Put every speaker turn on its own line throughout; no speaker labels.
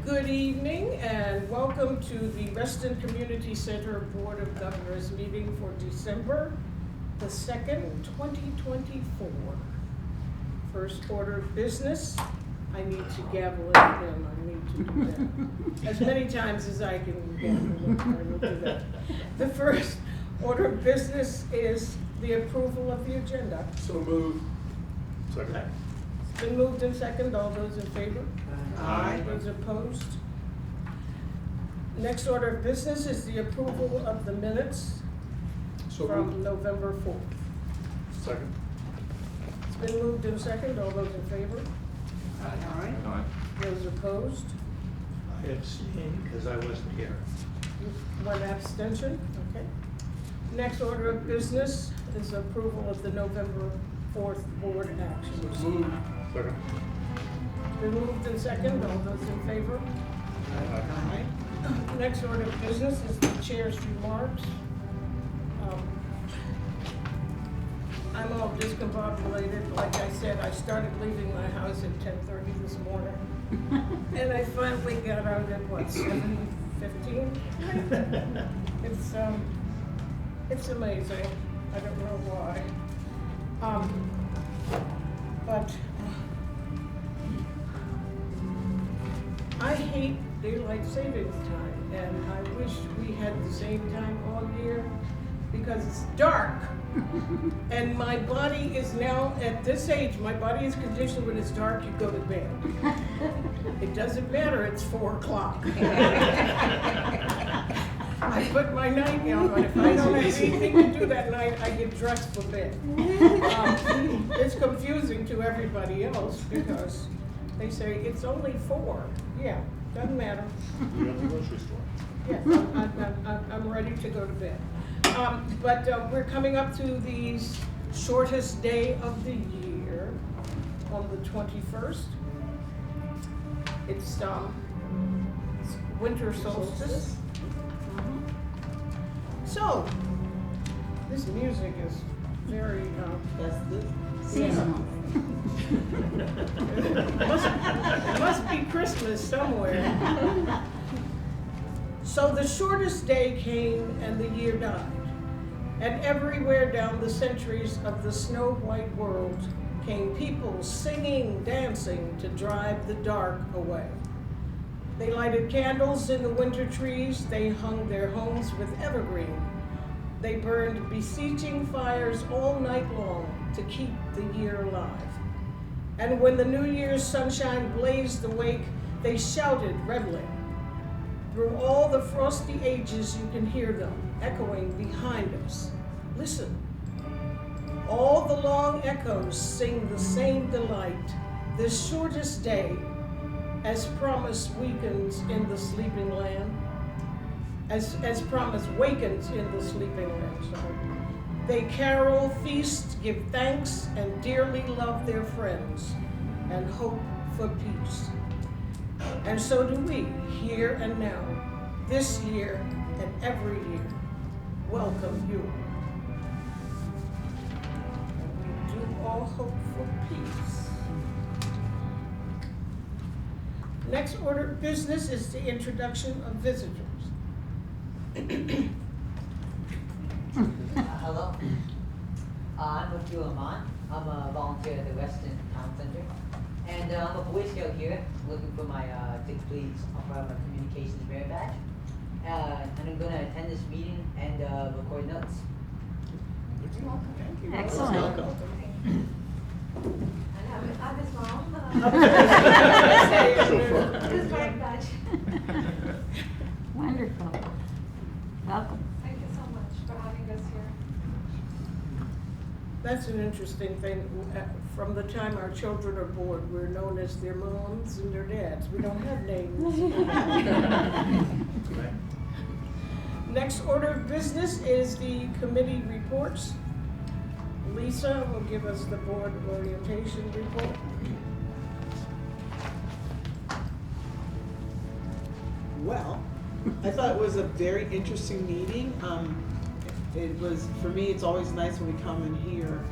Good evening and welcome to the Reston Community Center Board of Governors meeting for December the 2nd, 2024. First order of business, I need to gavel it in. I need to do that. As many times as I can gavel it, I will do that. The first order of business is the approval of the agenda.
So moved. Second.
It's been moved and second. All those in favor?
Aye.
Those opposed? Next order of business is the approval of the minutes
So
from
moved.
November 4th.
Second.
It's been moved and second. All those in favor?
Aye.
Those opposed?
I abstain because I wasn't here.
One abstention. Okay. Next order of business is approval of the November 4th board actions.
Moved. Second.
Been moved and second. All those in favor? Aye. Next order of business is the chair's remarks. I'm all discombobulated. Like I said, I started leaving my house at 10:30 this morning. And I finally got out at what, 7:15? It's amazing. I don't know why. But I hate daylight savings time, and I wish we had the same time all year because it's dark. And my body is now, at this age, my body is conditioned when it's dark, you go to bed. It doesn't matter, it's 4 o'clock. I put my nightgown on. If I don't have anything to do that night, I get dressed for bed. It's confusing to everybody else because they say it's only 4. Yeah, doesn't matter.
You're at the grocery store.
Yes, I'm ready to go to bed. But we're coming up to the shortest day of the year on the 21st. It's winter solstice. So, this music is very,
Seasonal.
it must be Christmas somewhere. So the shortest day came and the year died. And everywhere down the centuries of the snow-white world came people singing, dancing to drive the dark away. They lighted candles in the winter trees. They hung their homes with evergreen. They burned beseeching fires all night long to keep the year alive. And when the New Year's sunshine blazed awake, they shouted, reveling. Through all the frosty ages, you can hear them echoing behind us. Listen. All the long echoes sing the same delight. This shortest day, as promise weakens in the sleeping land, as promise wakens in the sleeping land, sorry. They carol, feast, give thanks, and dearly love their friends, and hope for peace. And so do we, here and now, this year and every year, welcome you. And we do all hope for peace. Next order of business is the introduction of visitors.
Hello. I'm with you, Amon. I'm a volunteer at the Reston Town Center. And I'm a Boy Scout here, looking for my tick please for my communications merit badge. And I'm going to attend this meeting and record notes.
Thank you.
Excellent.
Welcome.
I'm his mom.
Chauffeur.
This is my badge.
Wonderful. Welcome.
Thank you so much for having us here.
That's an interesting thing. From the time our children are born, we're known as their moms and their dads. We don't have names. Next order of business is the committee reports. Lisa will give us the board orientation report.
Well, I thought it was a very interesting meeting. It was, for me, it's always nice when we come and hear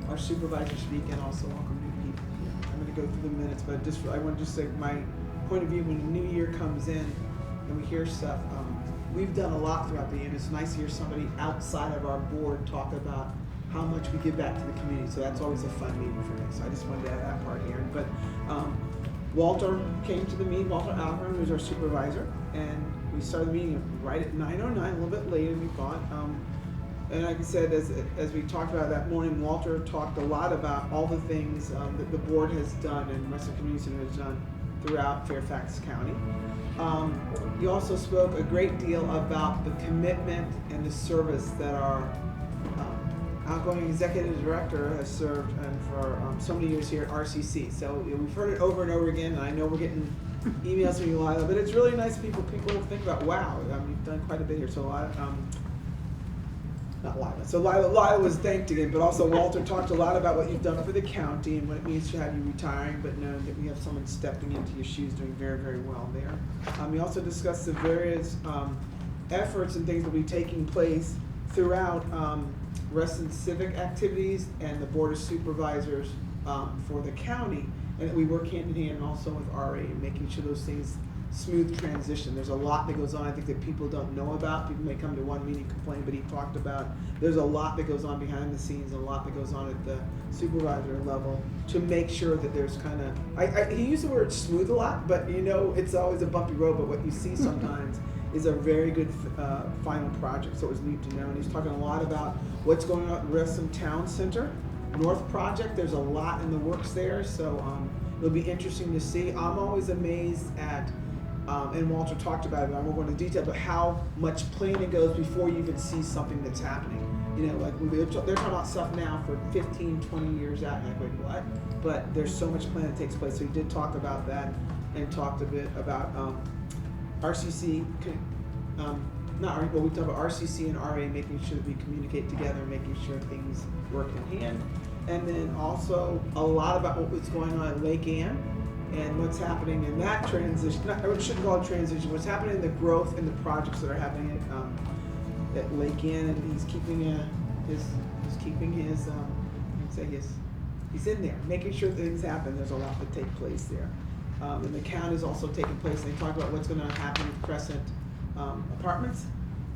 our supervisor speak and also welcome new people. I'm going to go through the minutes, but I want to just say my point of view when a new year comes in and we hear stuff. We've done a lot throughout the year, and it's nice to hear somebody outside of our board talk about how much we give back to the community. So that's always a fun meeting for me. So I just wanted to add that part here. But Walter came to the meeting, Walter Alcorn, who's our supervisor, and we started the meeting right at 9:09, a little bit later than we thought. And like I said, as we talked about that morning, Walter talked a lot about all the things that the board has done and Western Community Center has done throughout Fairfax County. He also spoke a great deal about the commitment and the service that our outgoing executive director has served and for so many years here at RCC. So we've heard it over and over again, and I know we're getting emails from you, Lila, but it's really nice people think about, wow, you've done quite a bit here. So not Lila. So Lila was thanked again, but also Walter talked a lot about what you've done for the county and what it means to have you retiring, but knowing that we have someone stepping into your shoes doing very, very well there. We also discussed the various efforts and things that will be taking place throughout Reston civic activities and the Board of Supervisors for the county, and that we work hand in hand also with RA and making sure those things smooth transition. There's a lot that goes on, I think, that people don't know about. People may come to one meeting, complain, but he talked about there's a lot that goes on behind the scenes and a lot that goes on at the supervisor level to make sure that there's kind of, he used the word smooth a lot, but it's always a bumpy road, but what you see sometimes is a very good final project, so it was neat to know. And he's talking a lot about what's going on at Reston Town Center, North Project. There's a lot in the works there, so it'll be interesting to see. I'm always amazed at, and Walter talked about it, I won't go into detail, but how much planning goes before you even see something that's happening. Like they're talking about stuff now for 15, 20 years out, and like, wait, what? But there's so much planning that takes place. So he did talk about that and talked a bit about RCC, we talked about RCC and RA making sure that we communicate together, making sure things work in hand. And then also a lot about what was going on at Lake Ann and what's happening in that transition. I shouldn't call it transition. What's happening in the growth and the projects that are happening at Lake Ann, and he's keeping he's in there, making sure things happen. There's a lot that take place there. And the count is also taking place. And they talk about what's going to happen with Crescent Apartments,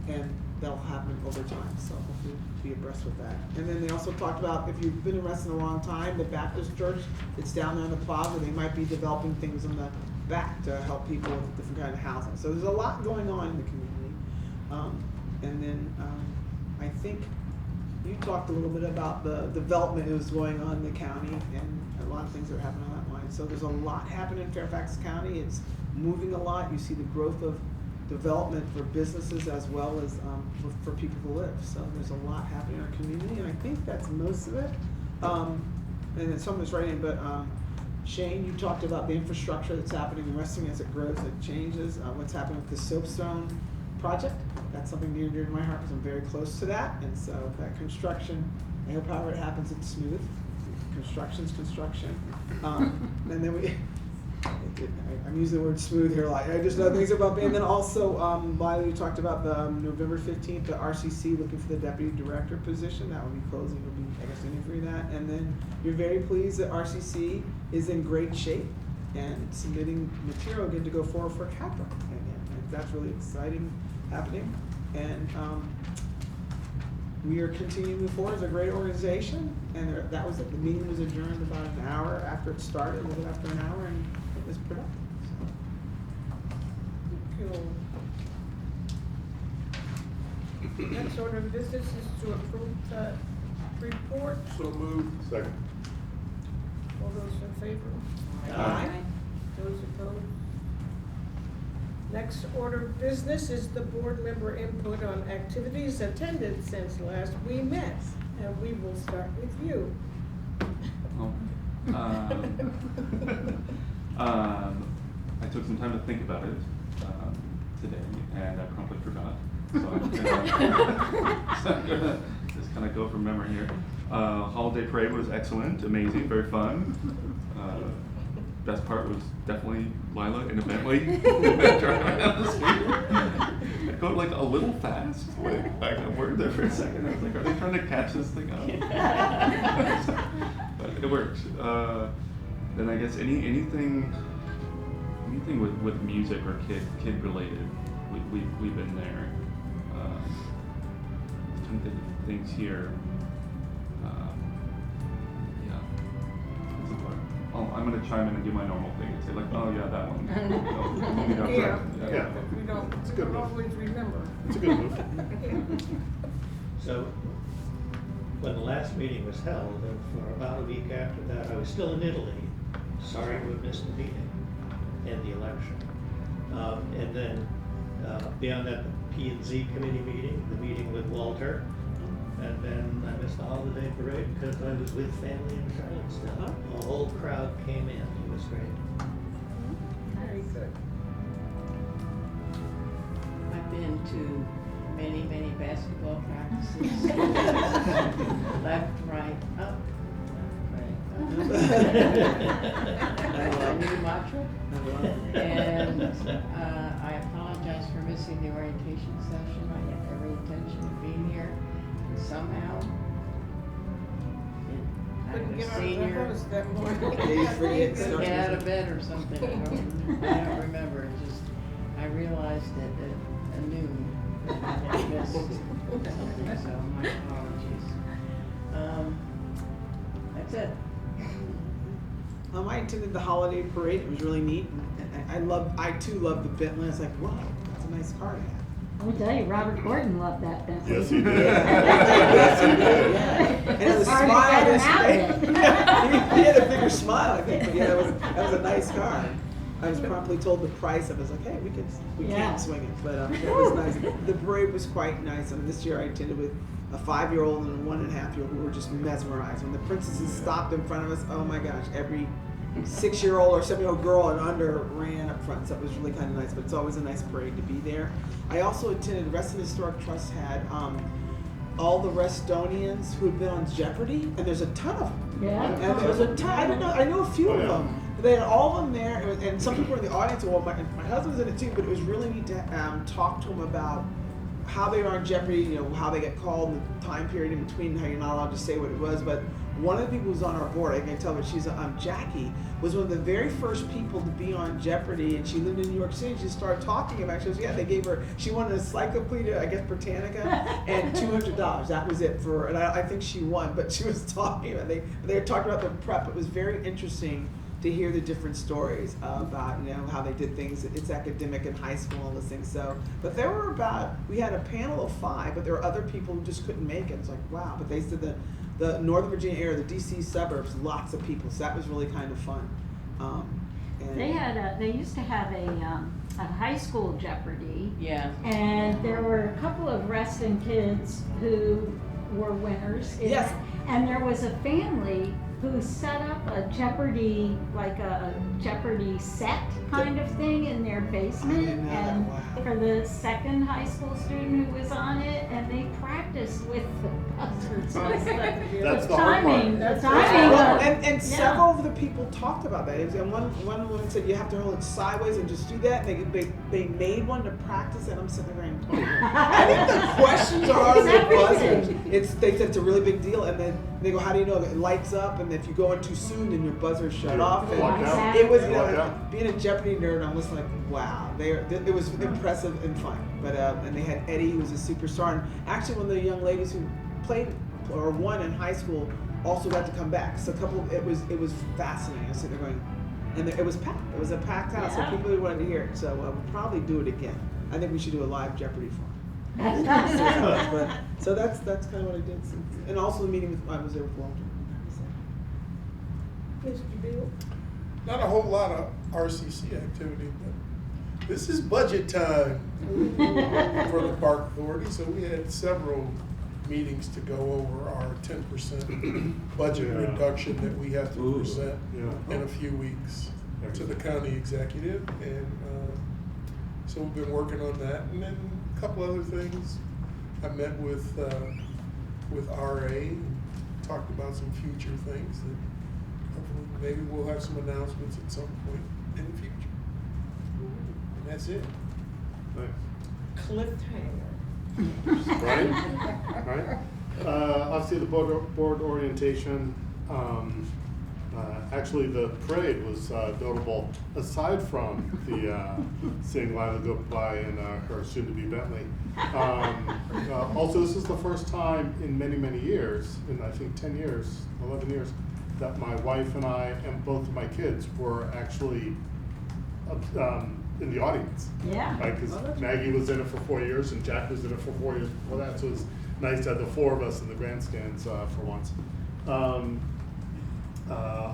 and that'll happen over time. So hopefully be abreast with that. And then they also talked about, if you've been in Reston a long time, the Baptist Church, it's down there in the plaza. They might be developing things in the back to help people with different kind of housing. So there's a lot going on in the community. And then I think you talked a little bit about the development that was going on in the county and a lot of things that are happening on that line. So there's a lot happening in Fairfax County. It's moving a lot. You see the growth of development for businesses as well as for people to live. So there's a lot happening in our community, and I think that's most of it. And then some of it's right in, but Shane, you talked about the infrastructure that's happening in Reston as it grows, it changes. What's happening with the soapstone project? That's something near and dear to my heart because I'm very close to that. And so that construction, I hope however it happens, it's smooth. Construction's construction. And then I'm using the word smooth here a lot. I just know things are bumpy. And then also, Lila, you talked about the November 15th, the RCC looking for the deputy director position. That will be closing. We'll be, I guess, interviewing that. And then you're very pleased that RCC is in great shape and submitting material good to go forward for CAPRA. And that's really exciting happening. And we are continuing to move forward as a great organization. And that was it. The meeting was adjourned about an hour after it started, a little after an hour, and it was productive.
Cool. Next order of business is to approve the report.
So moved. Second.
All those in favor?
Aye.
Those opposed? Next order of business is the board member input on activities attended since last we met. And we will start with you.
I took some time to think about it today, and I promptly forgot. So I'm gonna just kind of go from memory here. Holiday parade was excellent, amazing, very fun. Best part was definitely Lila in a Bentley driving down the street. It going like a little fast. Like I worried there for a second. I was like, are they trying to catch this thing up? But it worked. Then I guess anything anything with music or kid related, we've been there. Trying to think of things here. Yeah, it's important. Oh, I'm gonna chime in and do my normal thing and say like, oh yeah, that one. No,
Yeah,
Yeah.
we don't,
It's a
we
good
don't
move.
always remember.
It's a good move.
So, when the last meeting was held, and for about a week after that, I was still in Italy. Sorry to have missed the meeting and the election. And then, beyond that, the P&Z committee meeting, the meeting with Walter. And then I missed the holiday parade because I was with family in Charlottesville. The whole crowd came in. It was great.
Very good.
I've been to many basketball practices. Left, right, up. Left, right, up. That's our new mantra. And I apologize for missing the orientation session. I had every intention of being here. And somehow,
Couldn't
I'm
get
a
out of the
senior.
house that morning.
Yeah, you forget stuff.
Get out of bed or something. I don't remember. It just, I realized at noon that I had missed something, so my apologies. That's it.
I attended the holiday parade. It was really neat. And I too love the Bentley. I was like, wow, that's a nice car to have.
Let me tell you, Robert Gordon loved that Bentley.
Yes, he did.
Yes, he did, yeah. And it was
Hard to
smile
get him
this
out of
way.
it.
He had a bigger smile, I think, but yeah, that was a nice car. I was promptly told the price. I was like, hey, we
Yeah.
can't swing it, but it was nice. The parade was quite nice. I mean, this year I attended with a 5-year-old and a 1.5-year-old who were just mesmerized. When the princesses stopped in front of us, oh my gosh, every 6-year-old or 7-year-old girl and under ran up front, so it was really kind of nice, but it's always a nice parade to be there. I also attended, Reston Historic Trust had all the Restonians who had been on Jeopardy, and there's a ton of them.
Yeah.
And there was a ton, I didn't know, I knew a few of them. They had all of them there, and some people were in the audience. Well, my husband was in it too, but it was really neat to talk to them about how they are on Jeopardy, you know, how they get called, the time period in between, how you're not allowed to say what it was. But one of the people who's on our board, I can't tell, but she's Jackie, was one of the very first people to be on Jeopardy, and she lived in New York City. She started talking about it. She goes, yeah, they gave her, she won an encyclopedia, I guess Britannica, and $200. That was it for, and I think she won, but she was talking about, they were talking about the prep. It was very interesting to hear the different stories about, you know, how they did things. It's academic in high school and all those things. So, but there were we had a panel of 5, but there were other people who just couldn't make it. It's like, wow. But they said the Northern Virginia area, the DC suburbs, lots of people. So that was really kind of fun. And
They used to have a high school Jeopardy.
Yeah.
And there were a couple of Reston kids who were winners.
Yes.
And there was a family who set up a Jeopardy, like a Jeopardy set kind of thing in their basement.
I didn't know that.
And
Wow.
for the second high school student who was on it, and they practiced with the buzzers.
That's the hard part.
The
That's
timing
Well,
of-
and
yeah.
several of the people talked about that. And one woman said you have to hold it sideways and just do that. And they made one to practice, and I'm sitting there going, I think the questions are on the
It's
buzzers. They said it's a really big deal, and then they go, how do you know? It lights up, and if you go in too soon, then your buzzer shut off. And
Lock out.
it was, you
Lock
know,
out.
being a Jeopardy nerd, I'm just like, wow. It was impressive and fun. But and they had Eddie, who was a superstar, and actually one of the young ladies who played or won in high school also got to come back. So it was fascinating. I was sitting there going, and it was packed. It was a packed house,
Yeah.
so people really wanted to hear it. So we'll probably do it again. I think we should do a live Jeopardy for but, so that's kind of what I did. And also the meeting I was there with Walter.
Mr. Bill?
Not a whole lot of RCC activity, but this is budget time for the park authority. So we had several meetings to go over our 10% budget
Yeah.
reduction that we have to
Ooh,
present
yeah.
in a few weeks to the county executive. And so we've been working on that. And then a couple other things. I met with RA and talked about some future things that hopefully maybe we'll have some announcements at some point in the future. And that's it.
Nice.
Cliffhanger.
Right? Right? Obviously the board orientation, Actually, the parade was notable, aside from the seeing Lila go by in her soon-to-be Bentley. Also, this is the first time in many, many years, in I think 10 years, 11 years, that my wife and I and both of my kids were actually in the audience.
Yeah.
Right, because Maggie was in it for 4 years and Jack was in it for 4 years before that, so it was nice to have the four of us in the grandstands for once.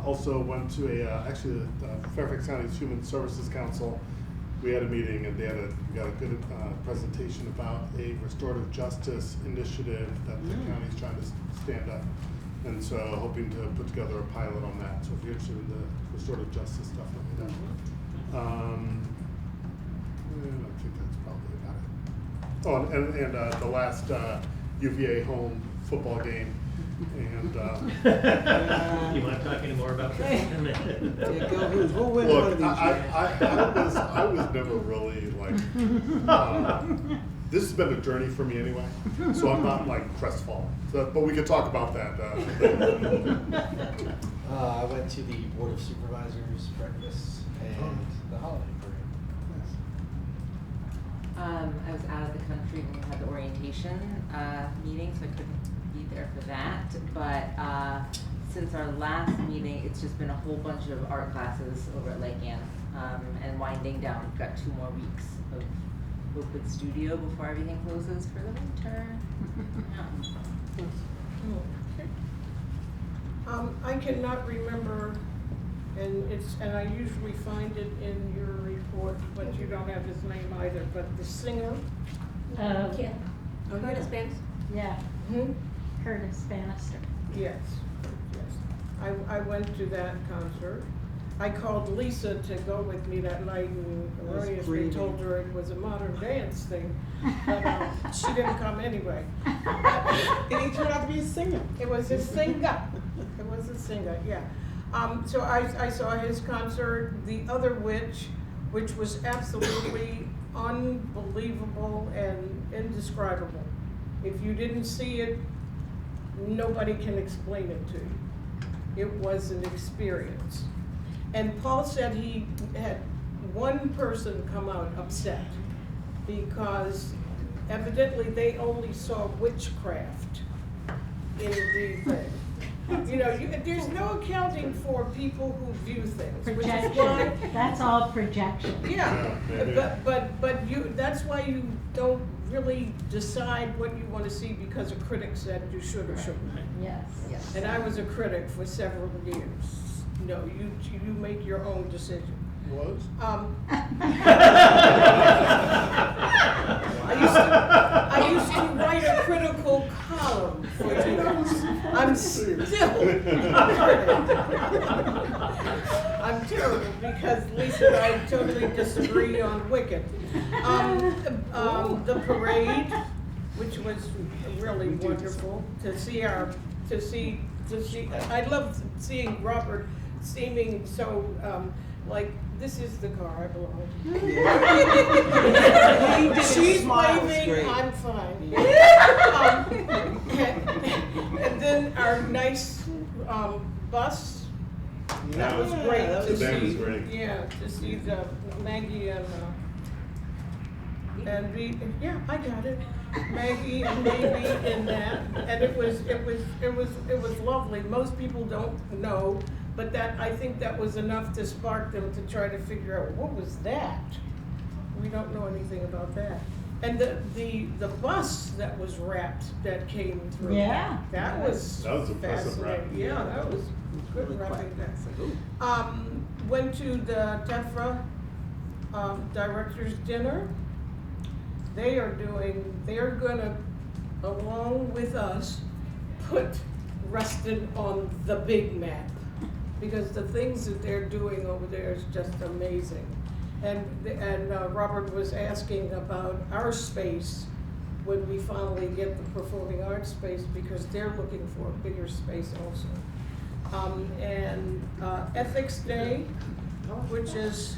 Also went to actually the Fairfax County's Human Services Council. We had a meeting and we got a good presentation about a restorative justice initiative that the county's trying to stand up. And so hoping to put together a pilot on that. So if you're interested in the restorative justice stuff, let me know. I think that's probably about it. Oh, and the last UVA home football game. And
You want to talk any more about that?
Yeah, go Hoos. We'll win one of
look,
these.
I was never really like. This has been a journey for me anyway, so I'm not like crestfallen. So, but we could talk about that.
I went to the Board of Supervisors breakfast and the holiday parade.
I was out of the country when we had the orientation meeting, so I couldn't be there for that. But since our last meeting, it's just been a whole bunch of art classes over at Lake Ann, and winding down. We've got 2 more weeks of open studio before everything closes for the winter.
I cannot remember, and I usually find it in your report, but you don't have his name either, but the singer.
Yeah.
Oh,
Curtis
yeah.
Banks?
Yeah.
Curtis Bannister.
Yes, yes. I went to that concert. I called Lisa to go with me that night, and erroneously told her it was a modern dance thing, but she didn't come anyway.
And he turned out to be a singer.
It was a singer. It was a singer, yeah. So I saw his concert, The Other Witch, which was absolutely unbelievable and indescribable. If you didn't see it, nobody can explain it to you. It was an experience. And Paul said he had one person come out upset because evidently they only saw witchcraft in the thing. You know, there's no accounting for people who view things, which is why.
Projection. That's all projection.
Yeah,
Yeah,
but that's why you don't really decide what you want to see because a critic said you should or shouldn't.
Yes.
Yes.
And I was a critic for several years. No, you make your own decision.
Was?
I used to write a critical column for years. I'm still a critic. I'm terrible because Lisa and I totally disagree on Wicked. The parade, which was really wonderful to see I love seeing Robert seeming so like this is the car I belong to. She's waving, I'm fine. And then our nice bus. That was great
that
to
was
see.
That was great.
Yeah, to see the Maggie and we, yeah, I got it. Maggie and Baby in that, and it was lovely. Most people don't know, but I think that was enough to spark them to try to figure out what was that. We don't know anything about that. And the bus that was wrapped that came through.
Yeah.
That was
impressive
fascinating.
wrapping.
Yeah, that was good
Really
wrapping.
quite nice. Like, ooh.
Went to the TEFRA directors dinner. They're gonna, along with us, put Ruston on the big map. Because the things that they're doing over there is just amazing. And Robert was asking about our space when we finally get the performing arts space, because they're looking for a bigger space also. Ethics Day, which is,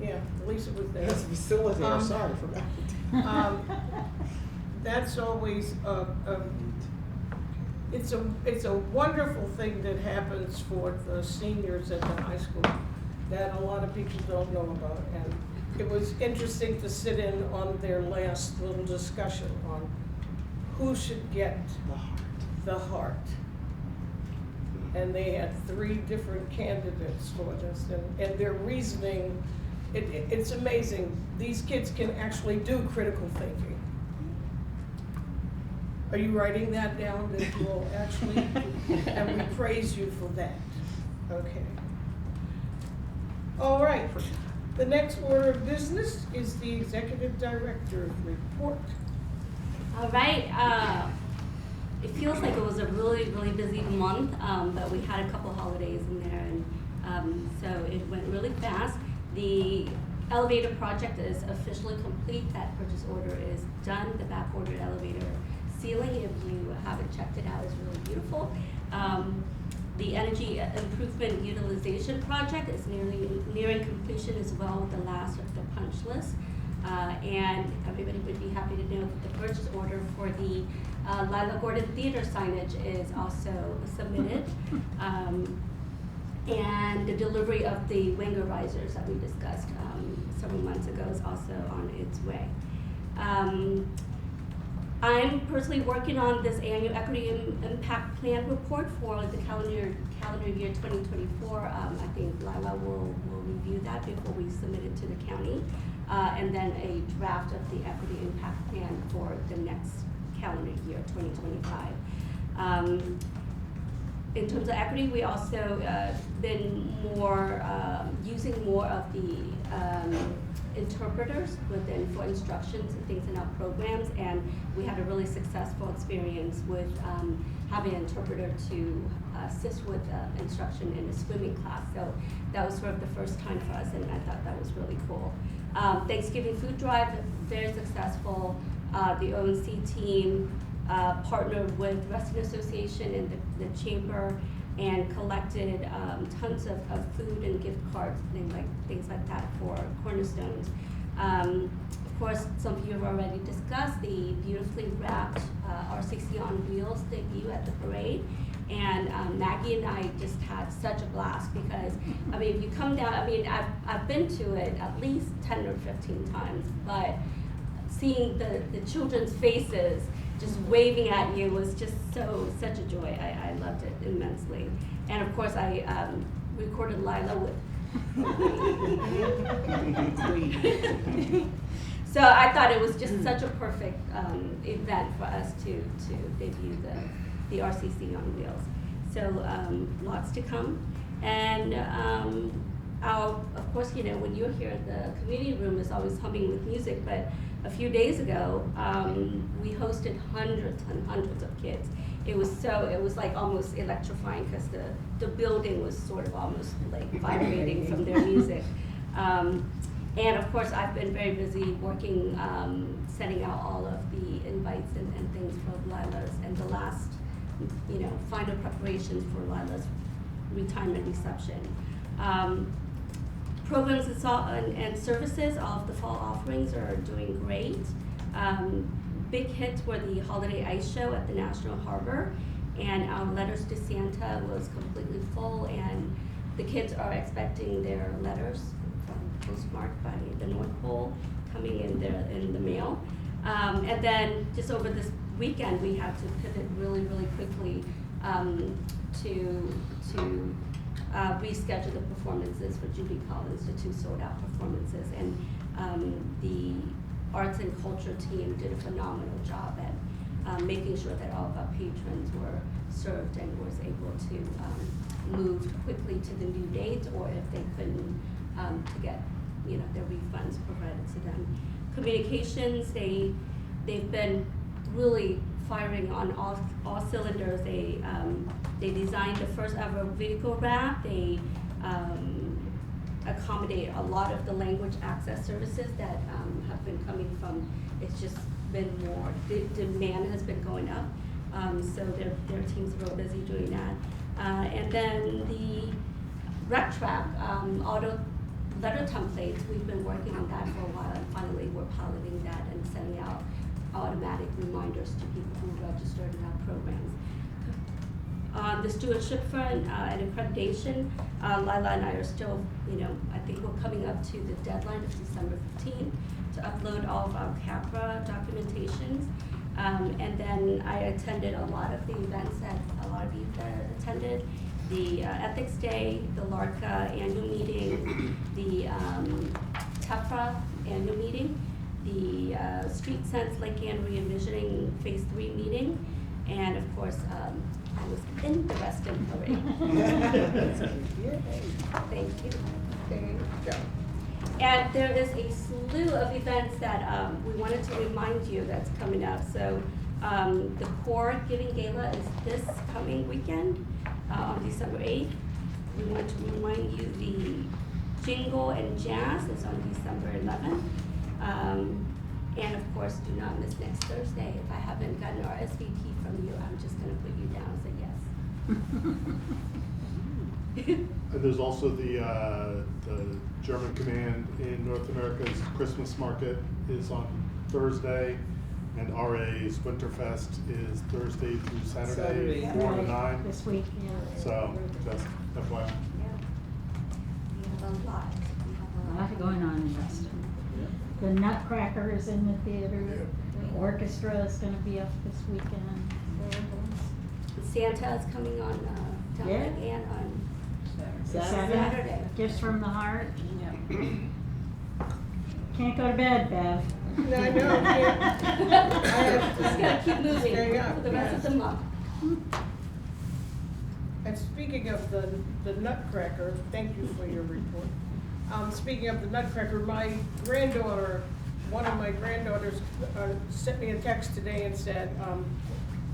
yeah, Lisa was there.
That's a facilitator, sorry for that.
That's always it's a wonderful thing that happens for the seniors at the high school that a lot of people don't know about. And it was interesting to sit in on their last little discussion on who should get the heart. And they had 3 different candidates for this, and their reasoning, it's amazing. These kids can actually do critical thinking. Are you writing that down, that you will actually, and we praise you for that? Okay. All right, the next order of business is the executive director's report.
All right, it feels like it was a really, really busy month, but we had a couple holidays in there, and so it went really fast. The elevator project is officially complete. That purchase order is done. The back ordered elevator ceiling, if you haven't checked it out, is really beautiful. The energy improvement utilization project is nearing completion as well, with the last of the punch list. And everybody would be happy to know that the purchase order for the Lila Gordon Theater signage is also submitted. And the delivery of the winger risers that we discussed several months ago is also on its way. I'm personally working on this annual equity impact plan report for the calendar year 2024. I think Lila will review that before we submit it to the county. And then a draft of the equity impact plan for the next calendar year, 2025. In terms of equity, we also been using more of the interpreters for instructions and things in our programs, and we had a really successful experience with having an interpreter to assist with instruction in a swimming class. So that was sort of the first time for us, and I thought that was really cool. Thanksgiving food drive, very successful. The ONC team partnered with Resident Association and the Chamber and collected tons of food and gift cards, things like that for Cornerstones. Of course, some of you have already discussed the beautifully wrapped RCC on Wheels debut at the parade. And Maggie and I just had such a blast because, I mean, if you come down, I mean, I've been to it at least 10 or 15 times, but seeing the children's faces just waving at you was just such a joy. I loved it immensely. And of course, I recorded Lila with So I thought it was just such a perfect event for us to debut the RCC on Wheels. So lots to come. And of course, you know, when you're here, the community room is always humming with music, but a few days ago, we hosted hundreds and hundreds of kids. It was like almost electrifying because the building was sort of almost like vibrating from their music. And of course, I've been very busy working, setting out all of the invites and things for Lila's and the last, you know, final preparations for Lila's retirement reception. Programs and services, all of the fall offerings are doing great. Big hits were the Holiday Ice Show at the National Harbor, and our Letters to Santa was completely full, and the kids are expecting their letters postmarked by the North Pole coming in the mail. And then just over this weekend, we had to pivot really, really quickly to reschedule the performances for Judy Collins, the 2 sold-out performances. And the arts and culture team did a phenomenal job at making sure that all of our patrons were served and was able to move quickly to the new dates, or if they couldn't, to get, you know, their refunds provided to them. Communications, they've been really firing on all cylinders. They designed the first ever vehicle wrap. They accommodate a lot of the language access services that have been coming from. It's just been more, the demand has been going up. So their teams are real busy doing that. And then the rec track, auto letter templates, we've been working on that for a while, and finally we're piloting that and sending out automatic reminders to people who registered in our programs. On the stewardship front, and accreditation, Lila and I are still, I think we're coming up to the deadline of December 15th to upload all of our CAPRA documentations. And then I attended a lot of the events that a lot of you attended. The Ethics Day, the LARCA annual meeting, the TEFRA annual meeting, the Street Sense Lake Anne Re-envisioning Phase 3 meeting, and of course, I was in the Reston Parade. Thank you.
There you go.
And there is a slew of events that we wanted to remind you that's coming up. So the Core Giving Gala is this coming weekend on December 8th. We want to remind you the Jingle and Jazz is on December 11th. And of course, do not miss next Thursday. If I haven't gotten an RSVP from you, I'm just going to put you down and say yes.
And there's also the German Command in North America's Christmas market is on Thursday, and RA's Winterfest is Thursday through Saturday,
Saturday.
4 to 9.
This week, yeah.
So just FYI.
We have a lot.
A lot going on in Reston. The Nutcracker is in the theater. The orchestra is gonna be up this weekend.
Santa is coming on down
Yeah.
Lake Anne on
Saturday. Gifts from the Heart. Can't go to bed, Bev.
No, I know, I
Just gotta keep moving
Stay up,
for the rest of the month.
And speaking of the Nutcracker, thank you for your report. Speaking of the Nutcracker, my granddaughter, one of my granddaughters sent me a text today and said,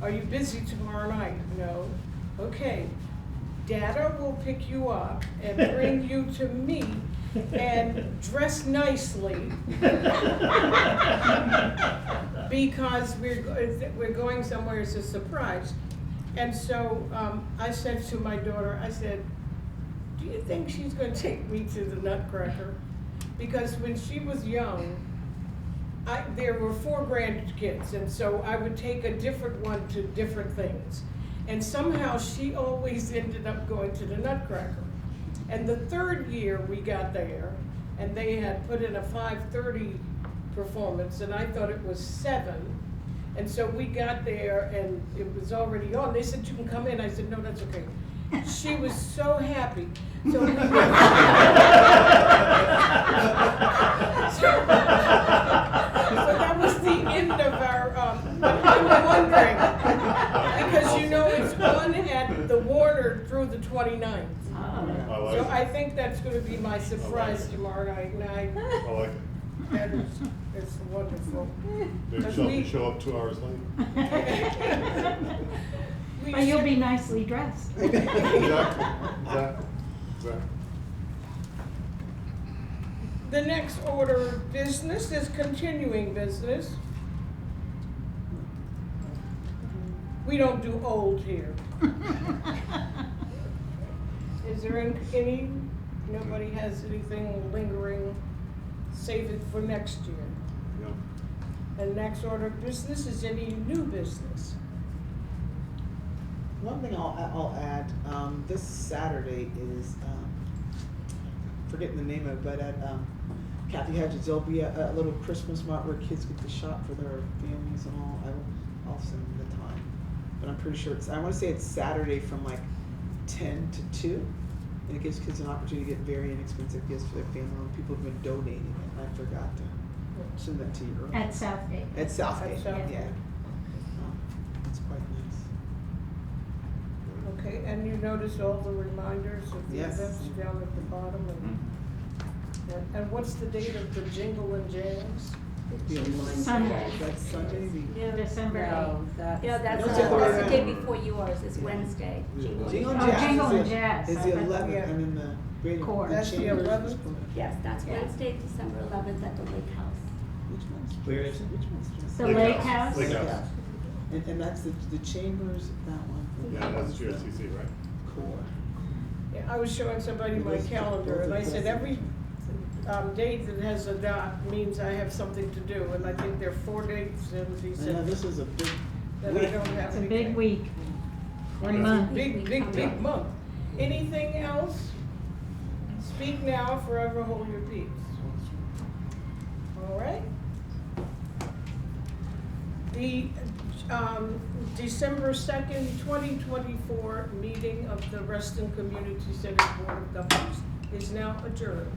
are you busy tomorrow night? No. Okay. Dada will pick you up and bring you to me and dress nicely because we're going somewhere as a surprise. And so I said to my daughter, I said, do you think she's going to take me to the Nutcracker? Because when she was young, there were 4 grandkids, and so I would take a different one to different things. And somehow she always ended up going to the Nutcracker. And the 3rd year we got there, and they had put in a 5:30 performance, and I thought it was 7. And so we got there, and it was already on. They said, you can come in. I said, no, that's okay. She was so happy. So we so that was the end of our, but I'm wondering, because it's on at the Warner through the 29th. So I think that's gonna be my surprise tomorrow night, and
I like it.
that is, it's wonderful.
Maybe
Because
she'll
we-
show up 2 hours late.
But you'll be nicely dressed.
Exactly.
The next order of business is continuing business. We don't do old here. Is there any, nobody has anything lingering, save it for next year?
Yeah.
And next order of business is any new business.
One thing I'll add, this Saturday is, forgetting the name of it, but at Kathy Hedges, there'll be a little Christmas mart where kids get to shop for their families and all. I'll send them the time, but I'm pretty sure I want to say it's Saturday from like 10 to 2, and it gives kids an opportunity to get very inexpensive gifts for their family. And people have been donating it, and I forgot to send that to you earlier.
At Southgate.
At Southgate,
At Southgate.
yeah. It's quite nice.
Okay, and you notice all the reminders of the
Yes.
events down at the bottom? And what's the date of the Jingle and Jazz?
Sunday.
That's Sunday.
Yeah.
December
No,
8th.
that's.
Yeah, that's
Don't take the
the
right
day
hand.
before yours, it's Wednesday.
Jingle and
Oh,
Jazz
Jingle
is
and
the-
Jazz.
is
I
the
thought-
11th,
Yeah.
and then the radio.
Core.
That's the
chambers
11th?
is put-
Yes, that's
Yeah.
Wednesday, December 11th at the Lake House.
Which one's?
Where is it?
Which one's?
The
Lake
Lake
House.
House.
Lake House.
And that's the chambers, that one.
Yeah, that's GSCC, right?
Core.
Yeah, I was showing somebody my calendar, and I said every date that has a dot means I have something to do, and I think there are 4 dates, and he
I know,
said
this is a big
that I
week.
don't have
It's a
anything.
big week. 1
That's-
month.
Big month. Anything else? Speak now, forever hold your peace. All right? The December 2nd, 2024 meeting of the Reston Community Center Board of Governors is now adjourned.